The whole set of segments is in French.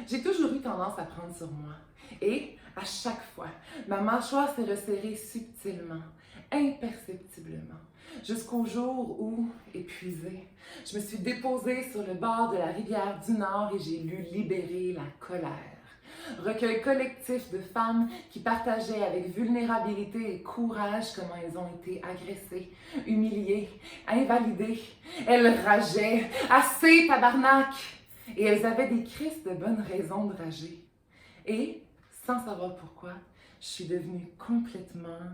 J'ai toujours eu tendance à prendre sur moi. Et, à chaque fois, ma mâchoire s'est resserrée subtilement, imperceptiblement, jusqu'au jour où, épuisée, je me suis déposée sur le bord de la rivière du Nord et j'ai lu Libérer la colère. Recueil collectif de femmes qui partageaient avec vulnérabilité et courage comment elles ont été agressées, humiliées, invalidées. Elles rageaient. Assez, tabarnak! Et elles avaient des crises de bonnes raisons de rager. Et, sans savoir pourquoi, je suis devenue complètement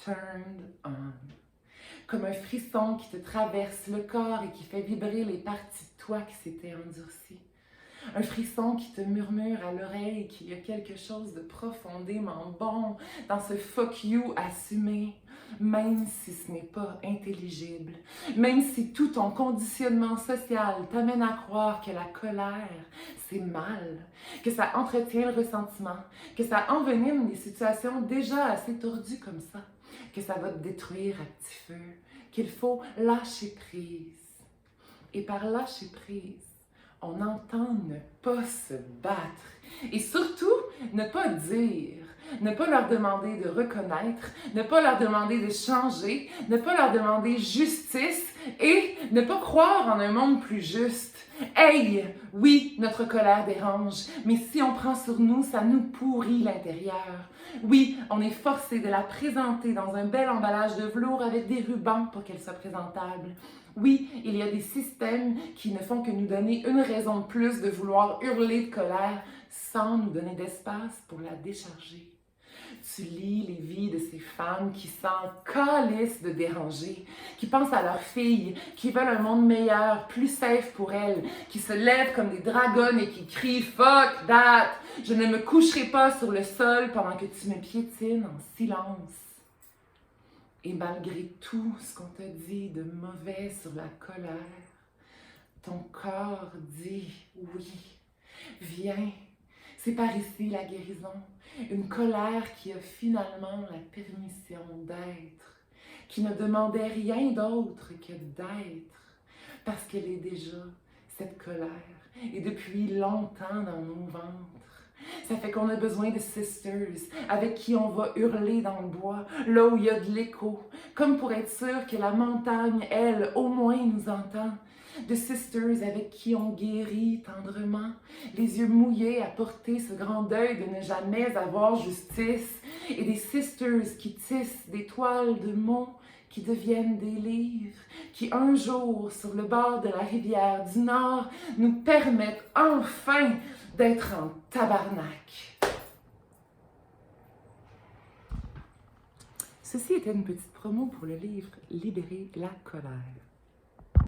turned on. Comme un frisson qui te traverse le corps et qui fait vibrer les parties de toi qui s'étaient endurcies. Un frisson qui te murmure à l'oreille qu'il y a quelque chose de profondément bon dans ce fuck you assumé, même si ce n'est pas intelligible, même si tout ton conditionnement social t'amène à croire que la colère, c'est mal, que ça entretient le ressentiment, que ça envenime des situations déjà assez tordues comme ça, que ça va te détruire à petit feu, qu'il faut lâcher prise. Et par lâcher prise, on entend ne pas se battre et surtout ne pas dire, ne pas leur demander de reconnaître, ne pas leur demander de changer, ne pas leur demander justice et ne pas croire en un monde plus juste. Hey, oui, notre colère dérange, mais si on prend sur nous, ça nous pourrit l'intérieur. Oui, on est forcé de la présenter dans un bel emballage de velours avec des rubans pour qu'elle soit présentable. Oui, il y a des systèmes qui ne font que nous donner une raison de plus de vouloir hurler de colère sans nous donner d'espace pour la décharger. Tu lis les vies de ces femmes qui s'en calissent de déranger, qui pensent à leurs filles, qui veulent un monde meilleur, plus safe pour elles, qui se lèvent comme des dragonnes et qui crient « Fuck that! Je ne me coucherai pas sur le sol pendant que tu me piétines en silence. » Et malgré tout ce qu'on t'a dit de mauvais sur la colère, ton corps dit oui. Viens, c'est par ici la guérison. Une colère qui a finalement la permission d'être, qui ne demandait rien d'autre que d'être, parce qu'elle est déjà cette colère, et depuis longtemps dans nos ventres. Ça fait qu'on a besoin de sisters avec qui on va hurler dans le bois, là où il y a de l'écho, comme pour être sûr que la montagne, elle, au moins nous entend. De sisters avec qui on guérit tendrement, les yeux mouillés à porter ce grand deuil de ne jamais avoir justice, et des sisters qui tissent des toiles de mots qui deviennent des livres, qui un jour, sur le bord de la rivière du Nord, nous permettent enfin d'être en tabarnak. Ceci était une petite promo pour le livre Libérer la colère.